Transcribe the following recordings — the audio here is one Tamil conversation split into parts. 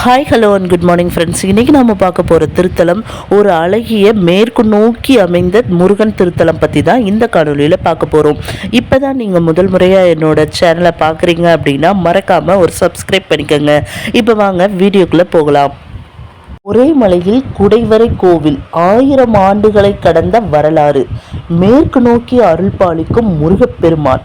Hi hello and good morning friends. இன்றைக்கி நம்ம பார்க்க போகிற திருத்தலம் ஒரு அழகிய மேற்கு நோக்கி அமைந்த முருகன் திருத்தலம் பற்றி தான் இந்த காணொலியில் பார்க்க போகிறோம். இப்போ தான் நீங்கள் முதல் முறையாக என்னோட சேனலை பார்க்குறீங்க அப்படின்னா மறக்காமல் ஒரு சப்ஸ்கிரைப் பண்ணிக்கோங்க. இப்போ வாங்க வீடியோக்குள்ளே போகலாம். ஒரே மலையில் குடைவரை கோவில் 1000 ஆண்டுகளை கடந்த வரலாறு. மேற்கு நோக்கி அருள் பாலிக்கும் முருகப்பெருமான்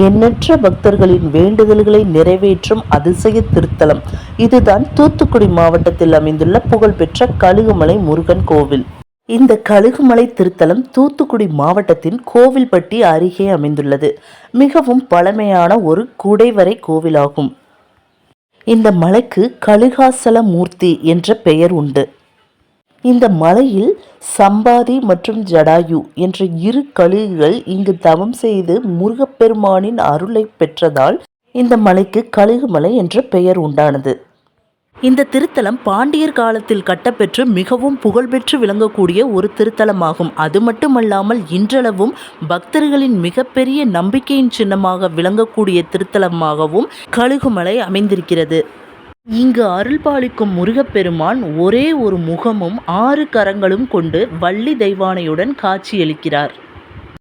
எண்ணற்ற பக்தர்களின் வேண்டுதல்களை நிறைவேற்றும் அதிசய திருத்தலம். இதுதான் தூத்துக்குடி மாவட்டத்தில் அமைந்துள்ள புகழ்பெற்ற கழுகுமலை முருகன் கோவில். இந்த கழுகுமலை திருத்தலம் தூத்துக்குடி மாவட்டத்தின் கோவில்பட்டி அருகே அமைந்துள்ளது. மிகவும் பழமையான ஒரு குடைவரை கோவிலாகும். இந்த மலைக்கு கழுகாசல மூர்த்தி என்ற பெயர் உண்டு. இந்த மலையில் சம்பாதி மற்றும் ஜடாயு என்ற 2 கழுகுகள் இங்கு தவம் செய்து முருகப்பெருமானின் அருளை பெற்றதால் இந்த மலைக்கு கழுகுமலை என்ற பெயர் உண்டானது. இந்த திருத்தலம் பாண்டியர் காலத்தில் கட்டப்பெற்று மிகவும் புகழ்பெற்று விளங்கக்கூடிய ஒரு திருத்தலமாகும். அது மட்டுமல்லாமல் இன்றளவும் பக்தர்களின் மிகப்பெரிய நம்பிக்கையின் சின்னமாக விளங்கக்கூடிய திருத்தலமாகவும் கழுகுமலை அமைந்திருக்கிறது. இங்கு அருள்பாலிக்கும் முருகப்பெருமான் ஒரே ஒரு முகமும் 6 கரங்களும் கொண்டு வள்ளி தெய்வானையுடன் காட்சியளிக்கிறார்.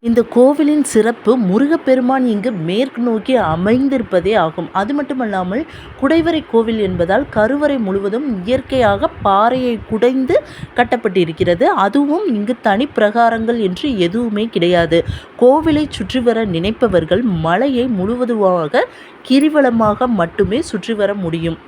இந்த கோவிலின் சிறப்பு முருகப்பெருமான் இங்கு மேற்கு நோக்கி அமைந்திருப்பதே ஆகும். அது மட்டுமல்லாமல் குடைவரை கோவில் என்பதால் கருவறை முழுவதும் இயற்கையாக பாறையை குடைந்து கட்டப்பட்டிருக்கிறது. அதுவும் இங்கு தனி பிரகாரங்கள் என்று எதுவுமே கிடையாது. கோவிலை சுற்றி வர நினைப்பவர்கள் மலையை முழுவதுமாக கிரிவலமாக மட்டுமே சுற்றி வர முடியும்.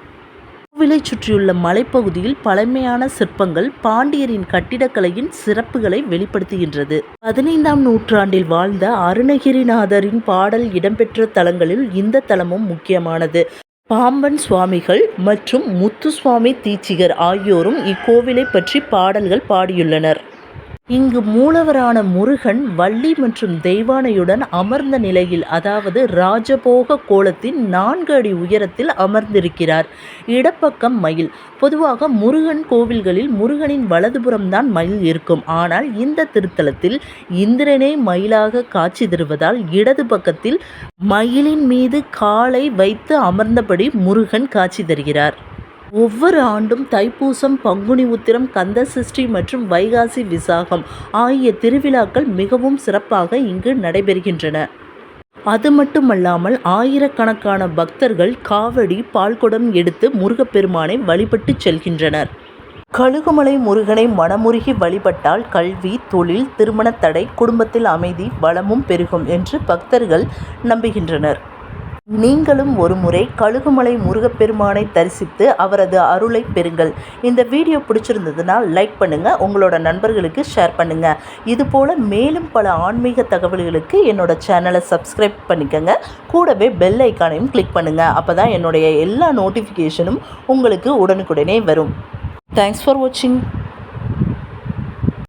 கோவிலை சுற்றியுள்ள மலைப்பகுதியில் பழமையான சிற்பங்கள் பாண்டியரின் கட்டிடக்கலையின் சிறப்புகளை வெளிப்படுத்துகின்றது. 15ஆம் நூற்றாண்டில் வாழ்ந்த அருணகிரிநாதரின் பாடல் இடம்பெற்ற தலங்களில் இந்த தலமும் முக்கியமானது. பாம்பன் சுவாமிகள் மற்றும் முத்துசுவாமி தீட்சிகர் ஆகியோரும் இக்கோவிலை பற்றி பாடல்கள் பாடியுள்ளனர். இங்கு மூலவரான முருகன் வள்ளி மற்றும் தெய்வானையுடன் அமர்ந்த நிலையில், அதாவது ராஜபோக கோலத்தின் 4 அடி உயரத்தில் அமர்ந்திருக்கிறார். இடப்பக்கம் மயில். பொதுவாக முருகன் கோவில்களில் முருகனின் வலதுபுறம்தான் மயில் இருக்கும். ஆனால் இந்த திருத்தலத்தில் இந்திரனே மயிலாக காட்சி தருவதால் இடது பக்கத்தில் மயிலின் மீது காலை வைத்து அமர்ந்தபடி முருகன் காட்சி தருகிறார். ஒவ்வொரு ஆண்டும் தைப்பூசம், பங்குனி உத்திரம், கந்த சஷ்டி மற்றும் வைகாசி விசாகம் ஆகிய திருவிழாக்கள் மிகவும் சிறப்பாக இங்கு நடைபெறுகின்றன. அது மட்டுமல்லாமல் ஆயிரக்கணக்கான பக்தர்கள் காவடி, பால்குடம் எடுத்து முருகப்பெருமானை வழிபட்டு செல்கின்றனர். கழுகுமலை முருகனை மனமுருகி வழிபட்டால் கல்வி, தொழில், திருமண தடை, குடும்பத்தில் அமைதி, வளமும் பெருகும் என்று பக்தர்கள் நம்புகின்றனர். நீங்களும் ஒரு முறை கழுகுமலை முருகப்பெருமானை தரிசித்து அவரது அருளை பெறுங்கள். இந்த வீடியோ பிடிச்சிருந்ததுன்னா லைக் பண்ணுங்கள், உங்களோட நண்பர்களுக்கு ஷேர் பண்ணுங்கள். இதுபோல் மேலும் பல ஆன்மீக தகவல்களுக்கு என்னோட சேனலை சப்ஸ்கிரைப் பண்ணிக்கோங்க. கூடவே பெல் ஐக்கானையும் கிளிக் பண்ணுங்கள். அப்போ தான் என்னுடைய எல்லா நோட்டிஃபிகேஷனும் உங்களுக்கு உடனுக்குடனே வரும். தேங்க்ஸ் ஃபார் வாட்சிங்.